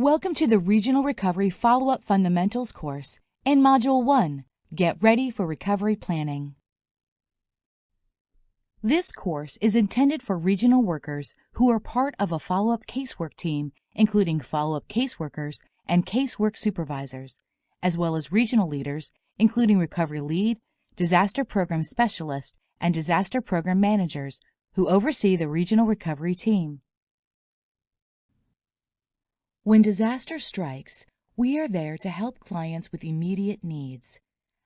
Welcome to the Regional Recovery Follow-Up Fundamentals course and Module 1, Get Ready for Recovery Planning. This course is intended for regional workers who are part of a follow-up casework team, including follow-up caseworkers and casework supervisors, as well as regional leaders, including recovery lead, disaster program specialist, and disaster program managers who oversee the regional recovery team. When disaster strikes, we are there to help clients with immediate needs.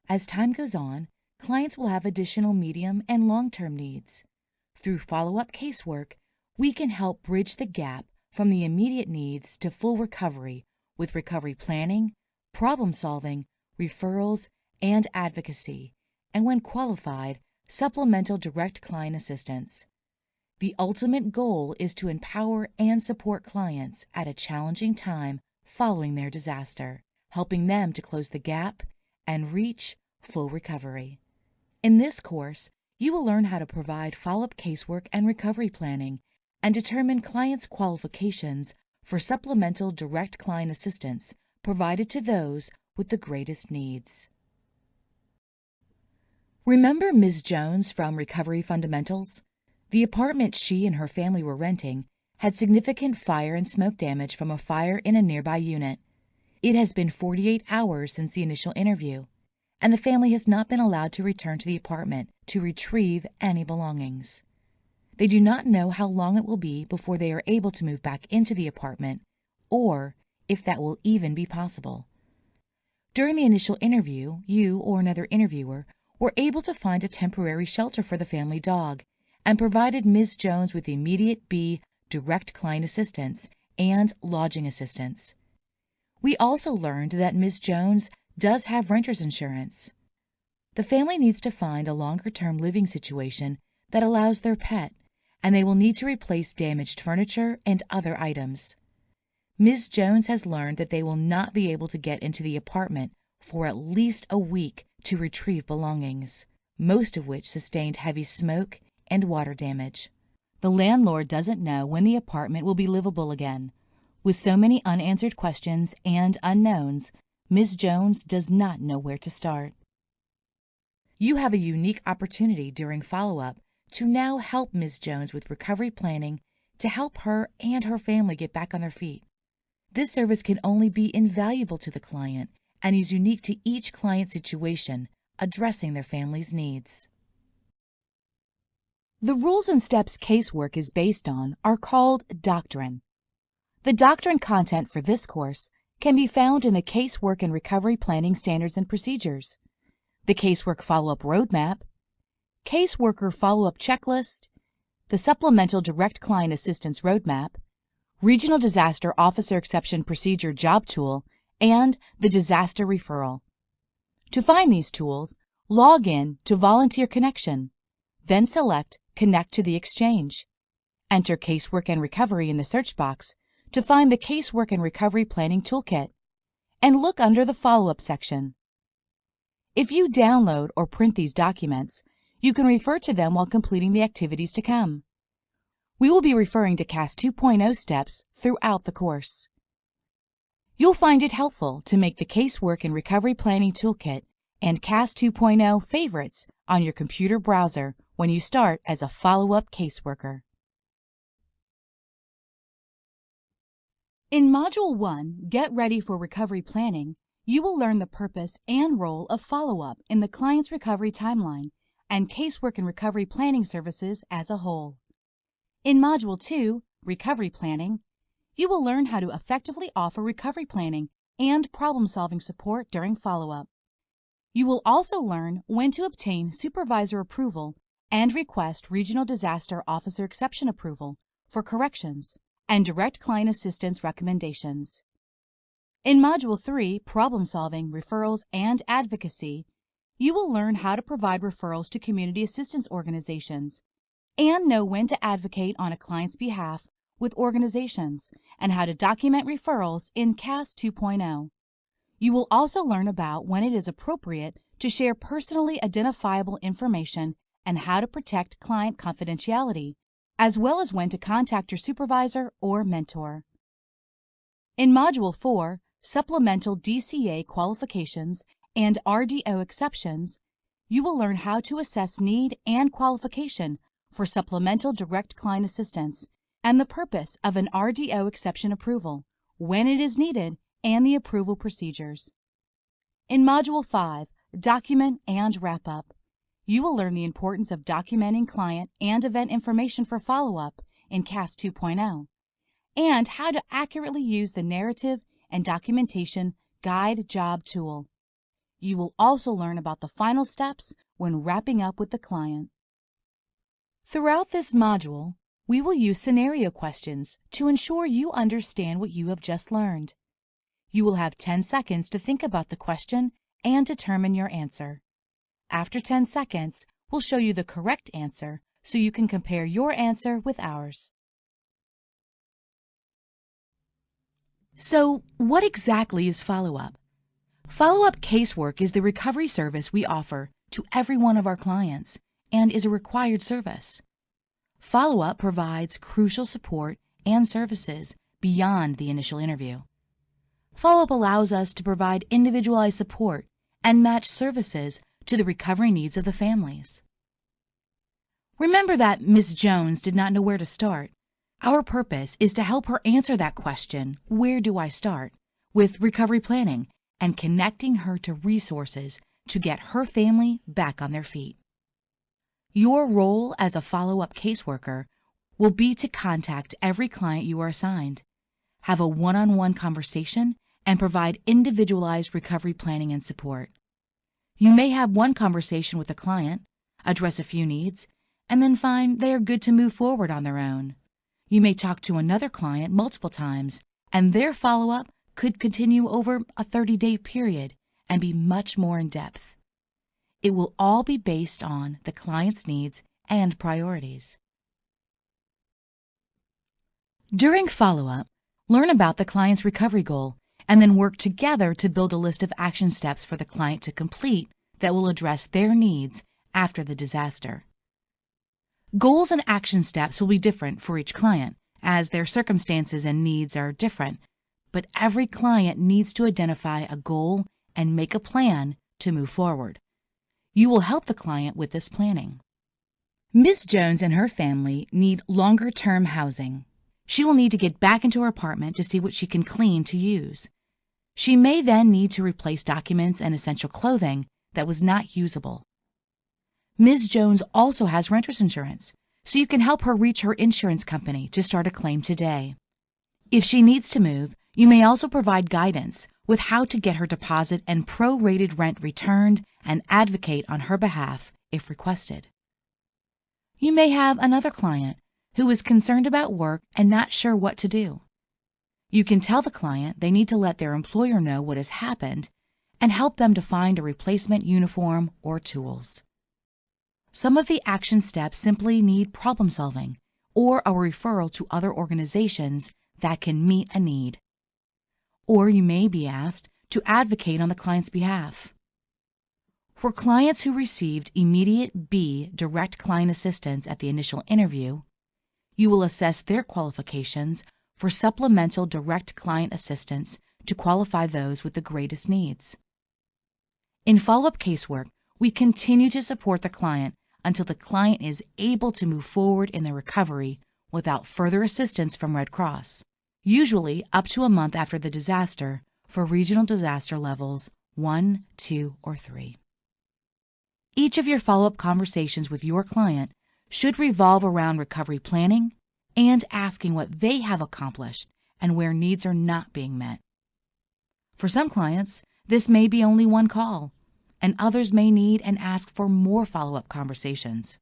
As time goes on, clients will have additional medium and long-term needs. Through follow-up casework, we can help bridge the gap from the immediate needs to full recovery with recovery planning, problem-solving, referrals, and advocacy, and when qualified, supplemental direct client assistance. The ultimate goal is to empower and support clients at a challenging time following their disaster, helping them to close the gap and reach full recovery. In this course, you will learn how to provide follow-up casework and recovery planning and determine clients' qualifications for supplemental direct client assistance provided to those with the greatest needs. Remember Ms. Jones from Recovery Fundamentals? The apartment she and her family were renting had significant fire and smoke damage from a fire in a nearby unit. It has been 48 hours since the initial interview, and the family has not been allowed to return to the apartment to retrieve any belongings. They do not know how long it will be before they are able to move back into the apartment, or if that will even be possible. During the initial interview, you or another interviewer were able to find a temporary shelter for the family dog and provided Ms. Jones with immediate B direct client assistance and lodging assistance. We also learned that Ms. Jones does have renter's insurance. The family needs to find a longer-term living situation that allows their pet, and they will need to replace damaged furniture and other items. Ms. Jones has learned that they will not be able to get into the apartment for at least a week to retrieve belongings, most of which sustained heavy smoke and water damage. The landlord doesn't know when the apartment will be livable again. With so many unanswered questions and unknowns, Ms. Jones does not know where to start. You have a unique opportunity during follow-up to now help Ms. Jones with recovery planning to help her and her family get back on their feet. This service can only be invaluable to the client and is unique to each client situation, addressing their family's needs. The rules and steps casework is based on are called Doctrine. The Doctrine content for this course can be found in the Casework and Recovery Planning Standards and Procedures, the Casework Follow-Up Roadmap, Caseworker Follow-Up Checklist, the Supplemental Direct Client Assistance Roadmap, Regional Disaster Officer Exception Procedure Job Tool, and the Disaster Referral. To find these tools, log in to Volunteer Connection, then select Connect to the Exchange. Enter Casework and Recovery in the search box to find the Casework and Recovery Planning Toolkit, and look under the Follow-Up section. If you download or print these documents, you can refer to them while completing the activities to come. We will be referring to CAS 2.0 steps throughout the course. You'll find it helpful to make the Casework and Recovery Planning Toolkit and CAS 2.0 favorites on your computer browser when you start as a follow-up caseworker. In Module 1, Get Ready for Recovery Planning, you will learn the purpose and role of follow-up in the client's recovery timeline and casework and recovery planning services as a whole. In Module 2, Recovery Planning, you will learn how to effectively offer recovery planning and problem-solving support during follow-up. You will also learn when to obtain supervisor approval and request Regional Disaster Officer Exception approval for corrections and direct client assistance recommendations. In Module 3, Problem-Solving, Referrals, and Advocacy, you will learn how to provide referrals to community assistance organizations and know when to advocate on a client's behalf with organizations and how to document referrals in CAS 2.0. You will also learn about when it is appropriate to share personally identifiable information and how to protect client confidentiality, as well as when to contact your supervisor or mentor. In Module 4, Supplemental DCA Qualifications and RDO Exceptions, you will learn how to assess need and qualification for Supplemental Direct Client Assistance and the purpose of an RDO exception approval, when it is needed, and the approval procedures. In Module 5, Document and Wrap-Up, you will learn the importance of documenting client and event information for follow-up in CAS 2.0, and how to accurately use the Narrative and Documentation Guide Job tool. You will also learn about the final steps when wrapping up with the client. Throughout this module, we will use scenario questions to ensure you understand what you have just learned. You will have 10 seconds to think about the question and determine your answer. After 10 seconds, we'll show you the correct answer so you can compare your answer with ours. So, what exactly is follow-up? Follow-up casework is the recovery service we offer to every one of our clients and is a required service. Follow-up provides crucial support and services beyond the initial interview. Follow-up allows us to provide individualized support and match services to the recovery needs of the families. Remember that Ms. Jones did not know where to start. Our purpose is to help her answer that question, where do I start, with recovery planning and connecting her to resources to get her family back on their feet. Your role as a follow-up caseworker will be to contact every client you are assigned, have a one-on-one conversation, and provide individualized recovery planning and support. You may have one conversation with a client, address a few needs, and then find they are good to move forward on their own. You may talk to another client multiple times, and their follow-up could continue over a 30-day period and be much more in-depth. It will all be based on the client's needs and priorities. During follow-up, learn about the client's recovery goal and then work together to build a list of action steps for the client to complete that will address their needs after the disaster. Goals and action steps will be different for each client, as their circumstances and needs are different, but every client needs to identify a goal and make a plan to move forward. You will help the client with this planning. Ms. Jones and her family need longer-term housing. She will need to get back into her apartment to see what she can clean to use. She may then need to replace documents and essential clothing that was not usable. Ms. Jones also has renter's insurance, so you can help her reach her insurance company to start a claim today. If she needs to move, you may also provide guidance with how to get her deposit and prorated rent returned and advocate on her behalf if requested. You may have another client who is concerned about work and not sure what to do. You can tell the client they need to let their employer know what has happened and help them to find a replacement uniform or tools. Some of the action steps simply need problem solving or a referral to other organizations that can meet a need. Or you may be asked to advocate on the client's behalf. For clients who received immediate B direct client assistance at the initial interview, you will assess their qualifications for supplemental direct client assistance to qualify those with the greatest needs. In follow-up casework, we continue to support the client until the client is able to move forward in their recovery without further assistance from Red Cross, usually up to a month after the disaster for regional disaster levels 1, 2, or 3. Each of your follow-up conversations with your client should revolve around recovery planning and asking what they have accomplished and where needs are not being met. For some clients, this may be only one call, and others may need and ask for more follow-up conversations.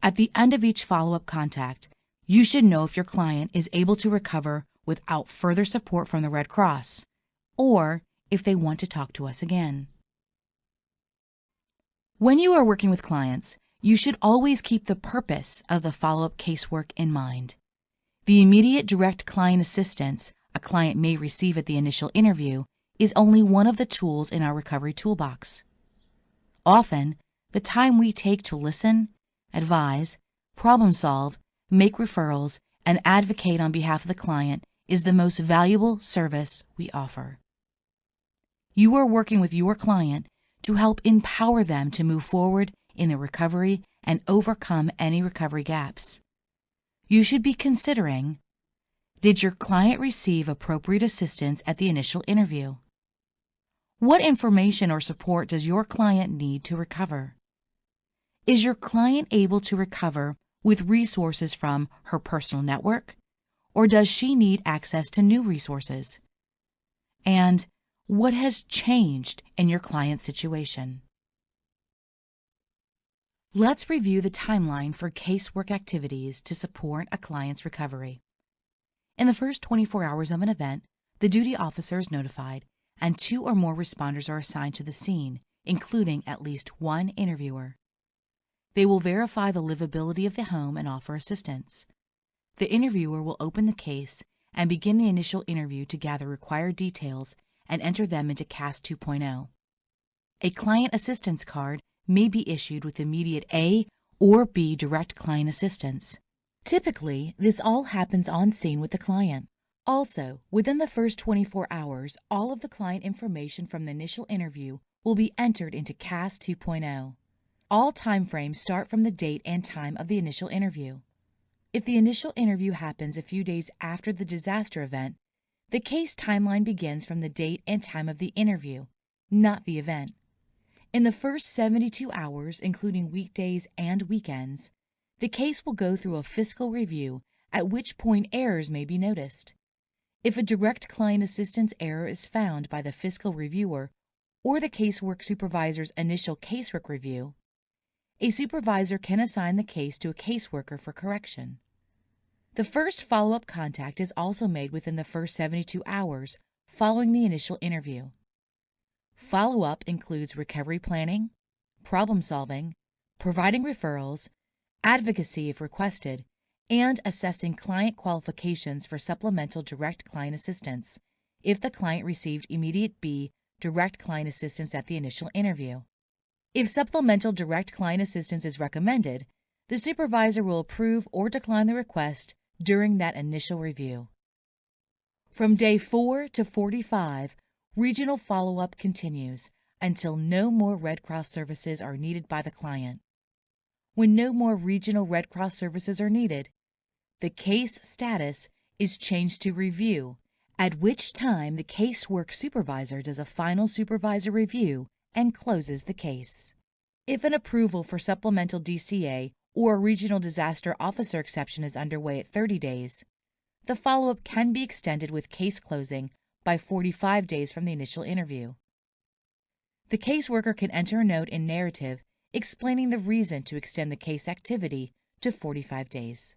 At the end of each follow-up contact, you should know if your client is able to recover without further support from the Red Cross, or if they want to talk to us again. When you are working with clients, you should always keep the purpose of the follow-up casework in mind. The immediate direct client assistance a client may receive at the initial interview is only one of the tools in our recovery toolbox. Often, the time we take to listen, advise, problem solve, make referrals, and advocate on behalf of the client is the most valuable service we offer. You are working with your client to help empower them to move forward in their recovery and overcome any recovery gaps. You should be considering: did your client receive appropriate assistance at the initial interview? What information or support does your client need to recover? Is your client able to recover with resources from her personal network, or does she need access to new resources? And what has changed in your client's situation? Let's review the timeline for casework activities to support a client's recovery. In the first 24 hours of an event, the duty officer is notified, and 2 or more responders are assigned to the scene, including at least 1 interviewer. They will verify the livability of the home and offer assistance. The interviewer will open the case and begin the initial interview to gather required details and enter them into CAS 2.0. A client assistance card may be issued with immediate A or B direct client assistance. Typically, this all happens on scene with the client. Also, within the first 24 hours, all of the client information from the initial interview will be entered into CAS 2.0. All timeframes start from the date and time of the initial interview. If the initial interview happens a few days after the disaster event, the case timeline begins from the date and time of the interview, not the event. In the first 72 hours, including weekdays and weekends, the case will go through a fiscal review, at which point errors may be noticed. If a direct client assistance error is found by the fiscal reviewer or the casework supervisor's initial casework review, a supervisor can assign the case to a caseworker for correction. The first follow-up contact is also made within the first 72 hours following the initial interview. Follow-up includes recovery planning, problem solving, providing referrals, advocacy if requested, and assessing client qualifications for supplemental direct client assistance if the client received immediate B direct client assistance at the initial interview. If supplemental direct client assistance is recommended, the supervisor will approve or decline the request during that initial review. From day 4 to 45, regional follow-up continues until no more Red Cross services are needed by the client. When no more regional Red Cross services are needed, the case status is changed to review, at which time the casework supervisor does a final supervisor review and closes the case. If an approval for supplemental DCA or a regional disaster officer exception is underway at 30 days, the follow-up can be extended with case closing by 45 days from the initial interview. The caseworker can enter a note in narrative explaining the reason to extend the case activity to 45 days.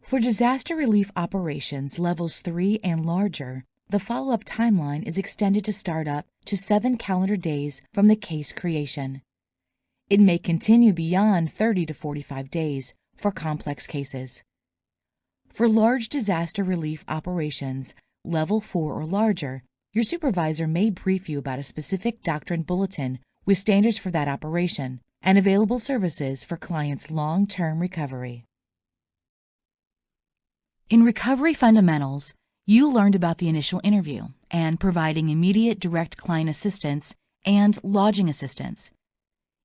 For disaster relief operations levels 3 and larger, the follow-up timeline is extended to start up to 7 calendar days from the case creation. It may continue beyond 30 to 45 days for complex cases. For large disaster relief operations, level 4 or larger, your supervisor may brief you about a specific doctrine bulletin with standards for that operation and available services for clients' long-term recovery. In Recovery Fundamentals, you learned about the initial interview and providing immediate direct client assistance and lodging assistance.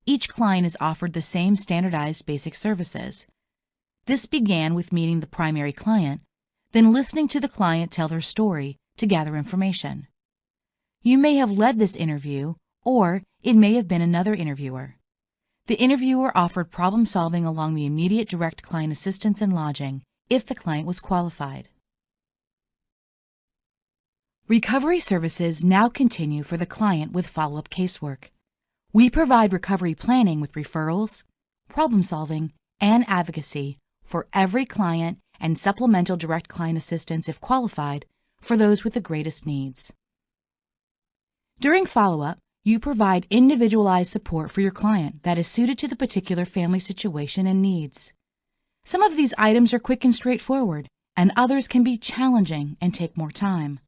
Each client is offered the same standardized basic services. This began with meeting the primary client, then listening to the client tell their story to gather information. You may have led this interview, or it may have been another interviewer. The interviewer offered problem solving along the immediate direct client assistance and lodging if the client was qualified. Recovery services now continue for the client with follow-up casework. We provide recovery planning with referrals, problem solving, and advocacy for every client and supplemental direct client assistance if qualified for those with the greatest needs. During follow-up, you provide individualized support for your client that is suited to the particular family situation and needs. Some of these items are quick and straightforward, and others can be challenging and take more time.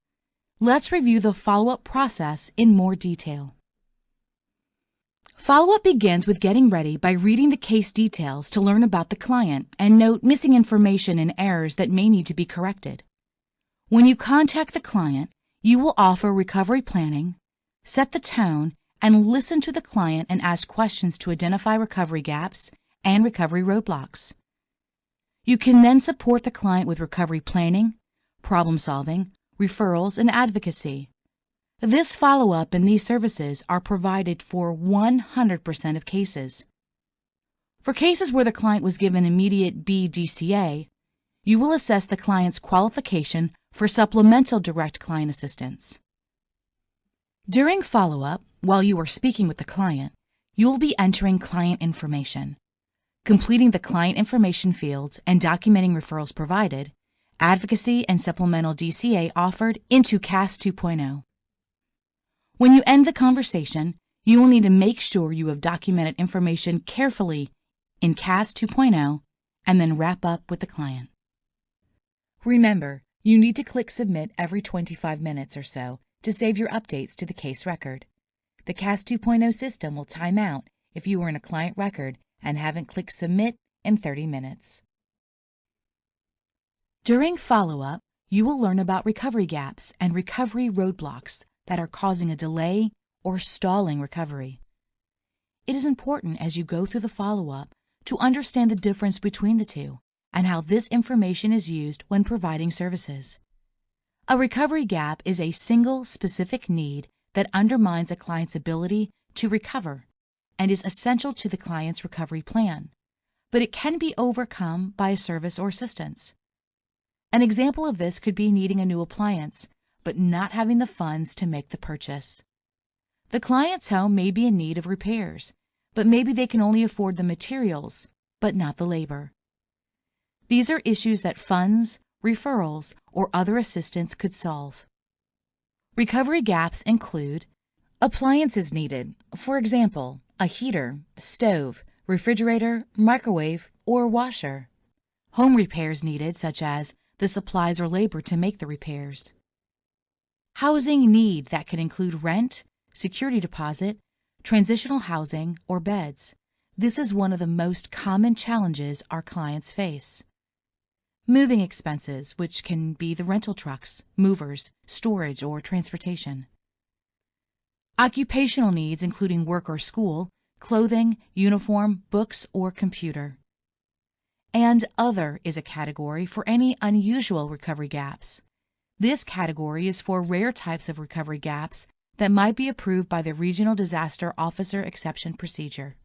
Let's review the follow-up process in more detail. Follow-up begins with getting ready by reading the case details to learn about the client and note missing information and errors that may need to be corrected. When you contact the client, you will offer recovery planning, set the tone, and listen to the client and ask questions to identify recovery gaps and recovery roadblocks. You can then support the client with recovery planning, problem solving, referrals, and advocacy. This follow-up and these services are provided for 100% of cases. For cases where the client was given immediate B DCA, you will assess the client's qualification for Supplemental Direct Client Assistance. During follow-up, while you are speaking with the client, you will be entering client information, completing the client information fields and documenting referrals provided, advocacy and supplemental DCA offered into CAS 2.0. When you end the conversation, you will need to make sure you have documented information carefully in CAS 2.0 and then wrap up with the client. Remember, you need to click Submit every 25 minutes or so to save your updates to the case record. The CAS 2.0 system will time out if you are in a client record and haven't clicked Submit in 30 minutes. During follow-up, you will learn about recovery gaps and recovery roadblocks that are causing a delay or stalling recovery. It is important as you go through the follow-up to understand the difference between the two and how this information is used when providing services. A recovery gap is a single specific need that undermines a client's ability to recover and is essential to the client's recovery plan, but it can be overcome by a service or assistance. An example of this could be needing a new appliance, but not having the funds to make the purchase. The client's home may be in need of repairs, but maybe they can only afford the materials, but not the labor. These are issues that funds, referrals, or other assistance could solve. Recovery gaps include appliances needed, for example, a heater, stove, refrigerator, microwave, or washer. Home repairs needed, such as the supplies or labor to make the repairs. Housing need that could include rent, security deposit, transitional housing, or beds. This is one of the most common challenges our clients face. Moving expenses, which can be the rental trucks, movers, storage, or transportation. Occupational needs including work or school, clothing, uniform, books, or computer. And other is a category for any unusual recovery gaps. This category is for rare types of recovery gaps that might be approved by the Regional Disaster Officer Exception Procedure.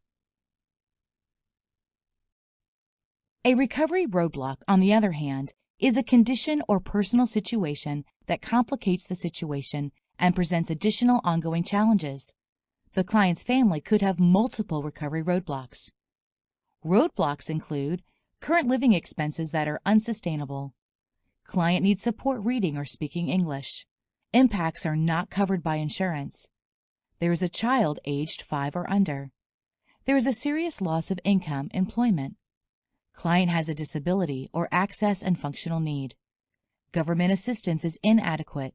A recovery roadblock, on the other hand, is a condition or personal situation that complicates the situation and presents additional ongoing challenges. The client's family could have multiple recovery roadblocks. Roadblocks include current living expenses that are unsustainable. Client needs support reading or speaking English. Impacts are not covered by insurance. There is a child aged 5 or under. There is a serious loss of income, employment. Client has a disability or access and functional need. Government assistance is inadequate.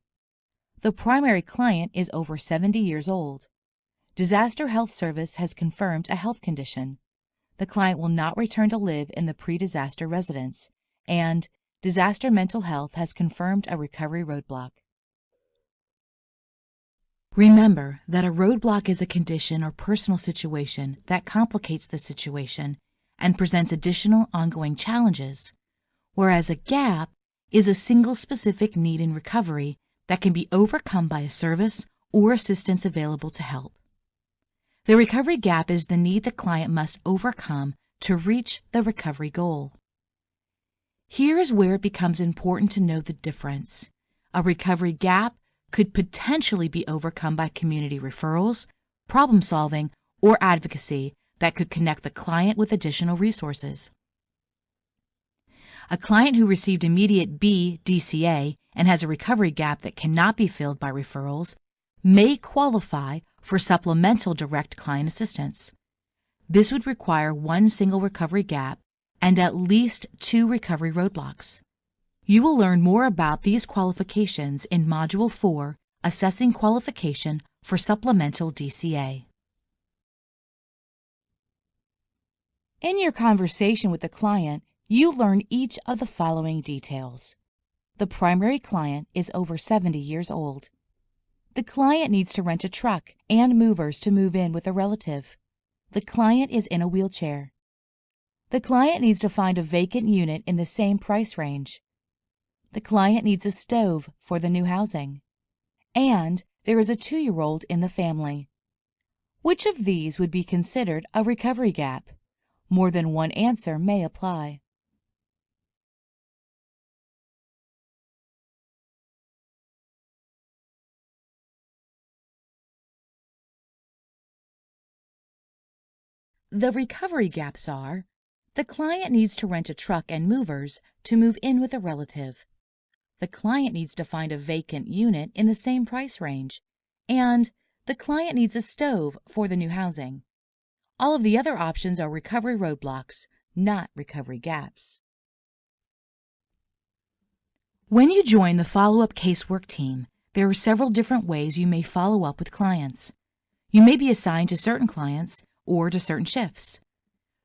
The primary client is over 70 years old. Disaster Health Service has confirmed a health condition. The client will not return to live in the pre-disaster residence, and Disaster Mental Health has confirmed a recovery roadblock. Remember that a roadblock is a condition or personal situation that complicates the situation and presents additional ongoing challenges, whereas a gap is a single specific need in recovery that can be overcome by a service or assistance available to help. The recovery gap is the need the client must overcome to reach the recovery goal. Here is where it becomes important to know the difference. A recovery gap could potentially be overcome by community referrals, problem solving, or advocacy that could connect the client with additional resources. A client who received immediate B DCA and has a recovery gap that cannot be filled by referrals may qualify for Supplemental Direct Client Assistance. This would require one single recovery gap and at least 2 recovery roadblocks. You will learn more about these qualifications in Module 4, Assessing Qualification for Supplemental DCA. In your conversation with the client, you learn each of the following details. The primary client is over 70 years old. The client needs to rent a truck and movers to move in with a relative. The client is in a wheelchair. The client needs to find a vacant unit in the same price range. The client needs a stove for the new housing. And there is a 2-year-old in the family. Which of these would be considered a recovery gap? More than one answer may apply. The recovery gaps are: the client needs to rent a truck and movers to move in with a relative. The client needs to find a vacant unit in the same price range. And the client needs a stove for the new housing. All of the other options are recovery roadblocks, not recovery gaps. When you join the follow-up casework team, there are several different ways you may follow up with clients. You may be assigned to certain clients or to certain shifts.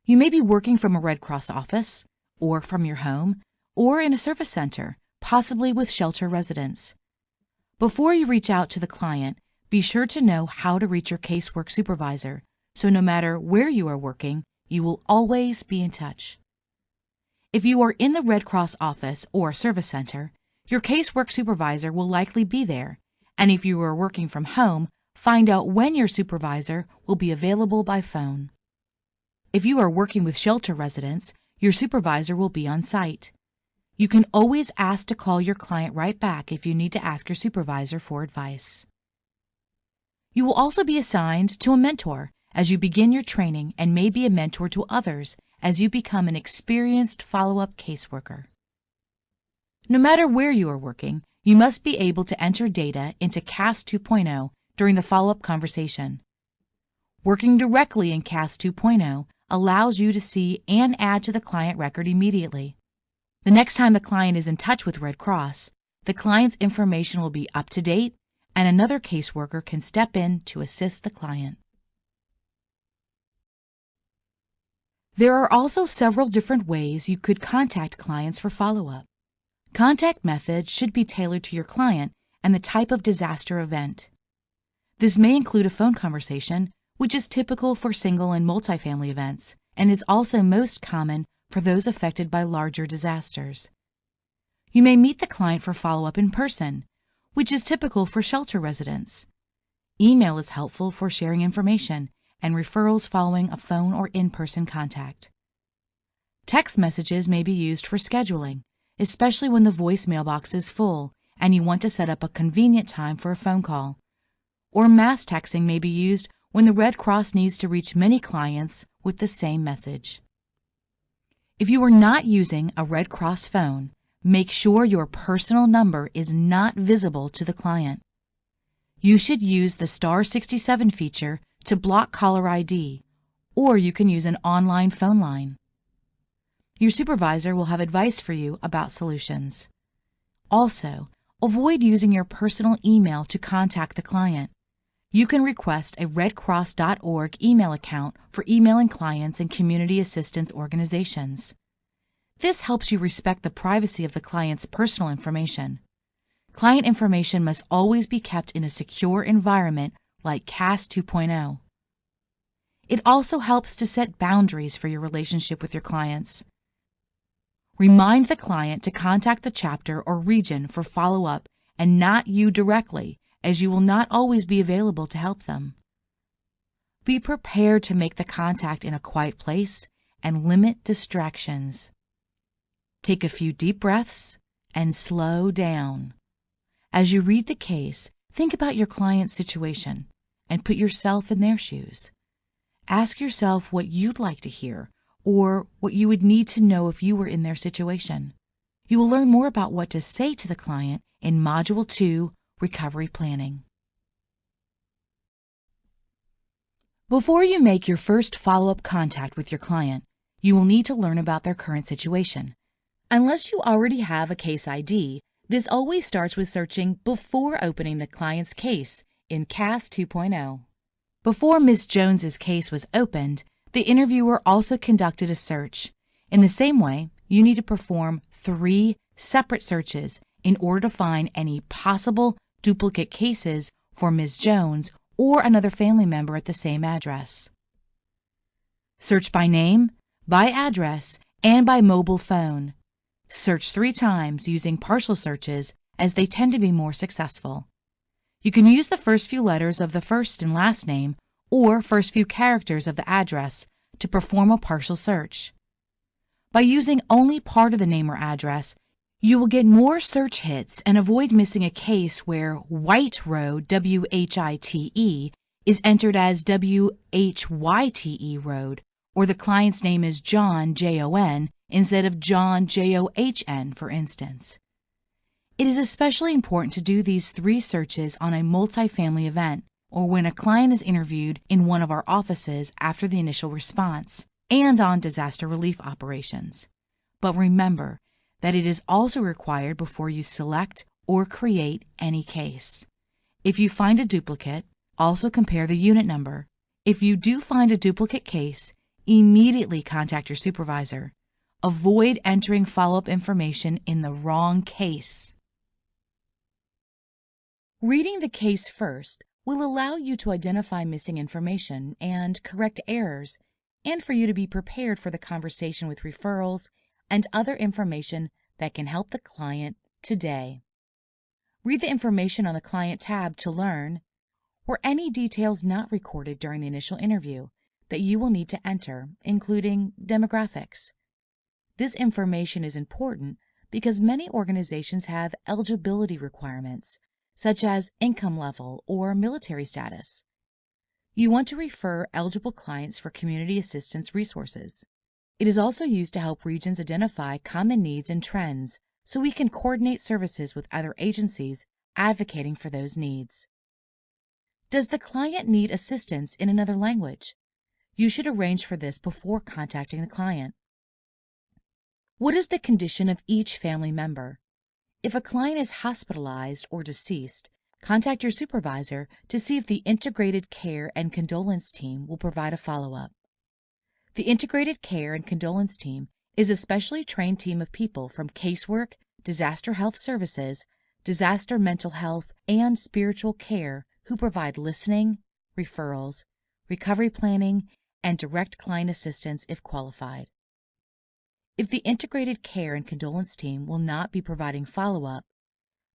You may be working from a Red Cross office, or from your home, or in a service center, possibly with shelter residents. Before you reach out to the client, be sure to know how to reach your casework supervisor, so no matter where you are working, you will always be in touch. If you are in the Red Cross office or service center, your casework supervisor will likely be there, and if you are working from home, find out when your supervisor will be available by phone. If you are working with shelter residents, your supervisor will be on site. You can always ask to call your client right back if you need to ask your supervisor for advice. You will also be assigned to a mentor as you begin your training and may be a mentor to others as you become an experienced follow-up caseworker. No matter where you are working, you must be able to enter data into CAS 2.0 during the follow-up conversation. Working directly in CAS 2.0 allows you to see and add to the client record immediately. The next time the client is in touch with Red Cross, the client's information will be up to date and another caseworker can step in to assist the client. There are also several different ways you could contact clients for follow-up. Contact methods should be tailored to your client and the type of disaster event. This may include a phone conversation, which is typical for single and multifamily events, and is also most common for those affected by larger disasters. You may meet the client for follow-up in person, which is typical for shelter residents. Email is helpful for sharing information and referrals following a phone or in-person contact. Text messages may be used for scheduling, especially when the voicemail box is full and you want to set up a convenient time for a phone call. Or mass texting may be used when the Red Cross needs to reach many clients with the same message. If you are not using a Red Cross phone, make sure your personal number is not visible to the client. You should use the *67 feature to block caller ID, or you can use an online phone line. Your supervisor will have advice for you about solutions. Also, avoid using your personal email to contact the client. You can request a redcross.org email account for emailing clients and community assistance organizations. This helps you respect the privacy of the client's personal information. Client information must always be kept in a secure environment like CAS 2.0. It also helps to set boundaries for your relationship with your clients. Remind the client to contact the chapter or region for follow-up and not you directly, as you will not always be available to help them. Be prepared to make the contact in a quiet place and limit distractions. Take a few deep breaths and slow down. As you read the case, think about your client's situation and put yourself in their shoes. Ask yourself what you'd like to hear or what you would need to know if you were in their situation. You will learn more about what to say to the client in Module 2, Recovery Planning. Before you make your first follow-up contact with your client, you will need to learn about their current situation. Unless you already have a case ID, this always starts with searching before opening the client's case in CAS 2.0. Before Ms. Jones's case was opened, The interviewer also conducted a search. In the same way, you need to perform 3 separate searches in order to find any possible duplicate cases for Ms. Jones or another family member at the same address. Search by name, by address, and by mobile phone. Search 3 times using partial searches as they tend to be more successful. You can use the first few letters of the first and last name or first few characters of the address to perform a partial search. By using only part of the name or address, you will get more search hits and avoid missing a case where White Road, W-H-I-T-E, is entered as W-H-Y-T-E Road, or the client's name is John, J-O-N, instead of John, J-O-H-N, for instance. It is especially important to do these 3 searches on a multifamily event, or when a client is interviewed in one of our offices after the initial response, and on disaster relief operations. But remember that it is also required before you select or create any case. If you find a duplicate, also compare the unit number. If you do find a duplicate case, immediately contact your supervisor. Avoid entering follow-up information in the wrong case. Reading the case first will allow you to identify missing information and correct errors, and for you to be prepared for the conversation with referrals and other information that can help the client today. Read the information on the Client tab to learn or any details not recorded during the initial interview that you will need to enter, including demographics. This information is important because many organizations have eligibility requirements, such as income level or military status. You want to refer eligible clients for community assistance resources. It is also used to help regions identify common needs and trends so we can coordinate services with other agencies advocating for those needs. Does the client need assistance in another language? You should arrange for this before contacting the client. What is the condition of each family member? If a client is hospitalized or deceased, contact your supervisor to see if the Integrated Care and Condolence Team will provide a follow-up. The Integrated Care and Condolence Team is a specially trained team of people from Casework, Disaster Health Services, Disaster Mental Health, and Spiritual Care who provide listening, referrals, recovery planning, and direct client assistance if qualified. If the Integrated Care and Condolence Team will not be providing follow-up,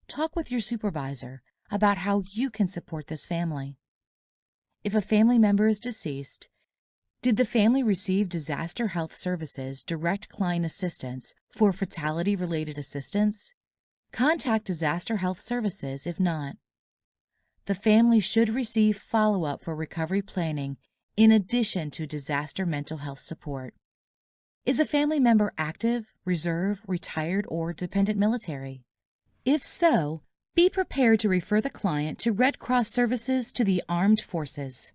talk with your supervisor about how you can support this family. If a family member is deceased, did the family receive Disaster Health Services direct client assistance for fatality-related assistance? Contact Disaster Health Services if not. The family should receive follow-up for recovery planning in addition to disaster mental health support. Is a family member active, reserve, retired, or dependent military? If so, be prepared to refer the client to Red Cross services to the Armed Forces.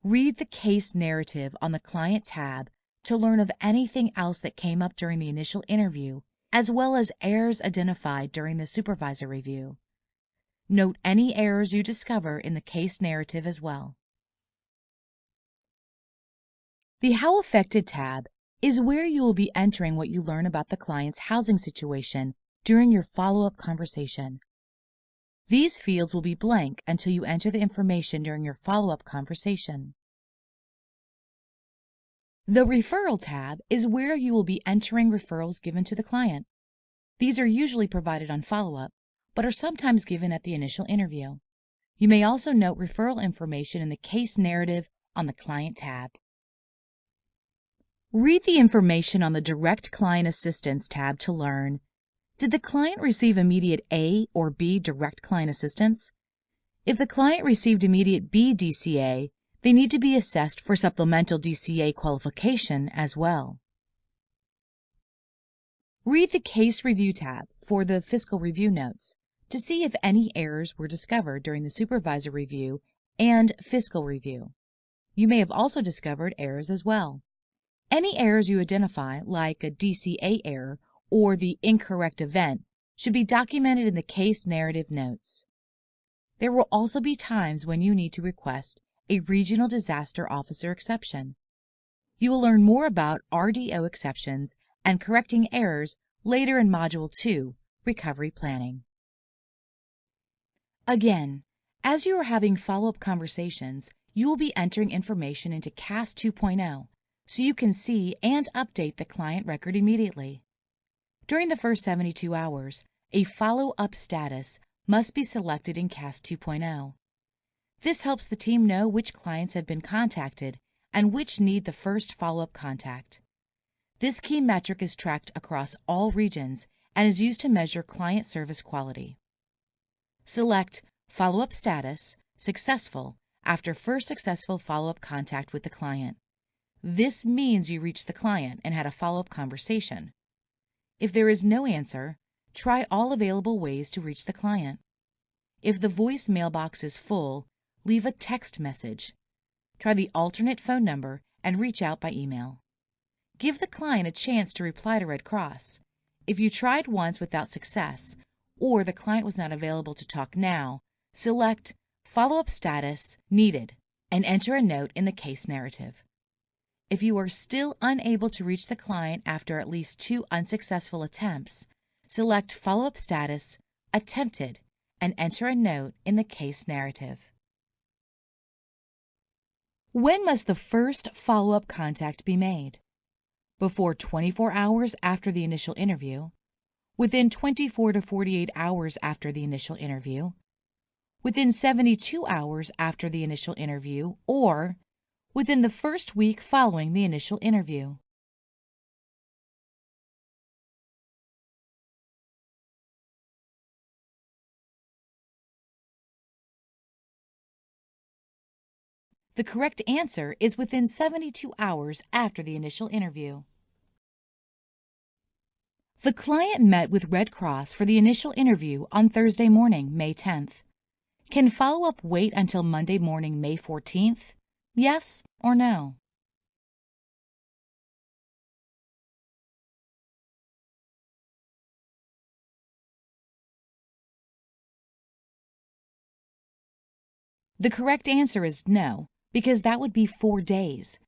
Read the case narrative on the Client tab to learn of anything else that came up during the initial interview, as well as errors identified during the supervisor review. Note any errors you discover in the case narrative as well. The How Affected tab is where you will be entering what you learn about the client's housing situation during your follow-up conversation. These fields will be blank until you enter the information during your follow-up conversation. The Referral tab is where you will be entering referrals given to the client. These are usually provided on follow-up, but are sometimes given at the initial interview. You may also note referral information in the case narrative on the Client tab. Read the information on the Direct Client Assistance tab to learn: did the client receive immediate A or B direct client assistance? If the client received immediate B DCA, they need to be assessed for supplemental DCA qualification as well. Read the Case Review tab for the Fiscal Review notes to see if any errors were discovered during the supervisor review and fiscal review. You may have also discovered errors as well. Any errors you identify, like a DCA error or the incorrect event, should be documented in the case narrative notes. There will also be times when you need to request a regional disaster officer exception. You will learn more about RDO exceptions and correcting errors later in Module 2, Recovery Planning. Again, as you are having follow-up conversations, you will be entering information into CAS 2.0 so you can see and update the client record immediately. During the first 72 hours, a follow-up status must be selected in CAS 2.0. This helps the team know which clients have been contacted and which need the first follow-up contact. This key metric is tracked across all regions and is used to measure client service quality. Select Follow-up Status Successful after first successful follow-up contact with the client. This means you reached the client and had a follow-up conversation. If there is no answer, try all available ways to reach the client. If the voice mailbox is full, leave a text message. Try the alternate phone number and reach out by email. Give the client a chance to reply to Red Cross. If you tried once without success, or the client was not available to talk now, select Follow-up Status Needed and enter a note in the case narrative. If you are still unable to reach the client after at least 2 unsuccessful attempts, select Follow-up Status Attempted and enter a note in the case narrative. When must the first follow-up contact be made? Before 24 hours after the initial interview, within 24 to 48 hours after the initial interview, within 72 hours after the initial interview, or within the first week following the initial interview. The correct answer is within 72 hours after the initial interview. The client met with Red Cross for the initial interview on Thursday morning, May 10th. Can follow-up wait until Monday morning, May 14th? Yes or no? The correct answer is no, because that would be 4 days.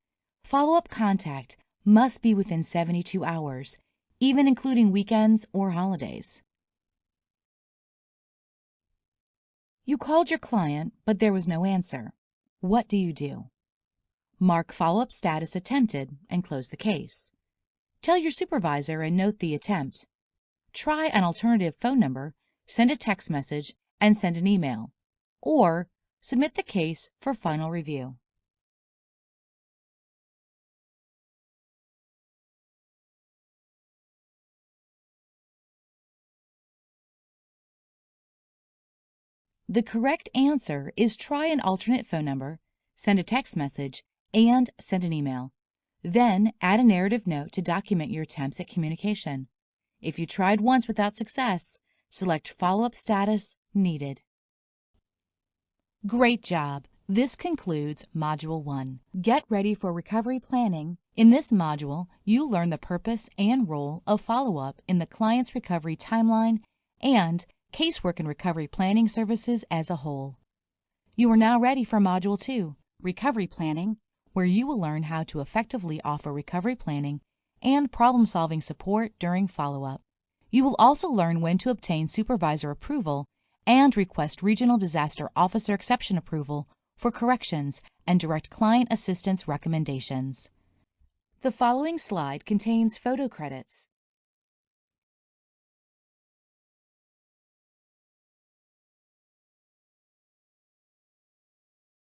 Follow-up contact must be within 72 hours, even including weekends or holidays. You called your client, but there was no answer. What do you do? Mark follow-up status attempted and close the case. Tell your supervisor and note the attempt. Try an alternative phone number, send a text message, and send an email. Or submit the case for final review. The correct answer is try an alternate phone number, send a text message, and send an email. Then add a narrative note to document your attempts at communication. If you tried once without success, select Follow-up Status Needed. Great job! This concludes Module 1. Get ready for recovery planning. In this module, you'll learn the purpose and role of follow-up in the client's recovery timeline and casework and recovery planning services as a whole. You are now ready for Module 2, Recovery Planning, where you will learn how to effectively offer recovery planning and problem-solving support during follow-up. You will also learn when to obtain supervisor approval and request Regional Disaster Officer Exception approval for corrections and direct client assistance recommendations. The following slide contains photo credits.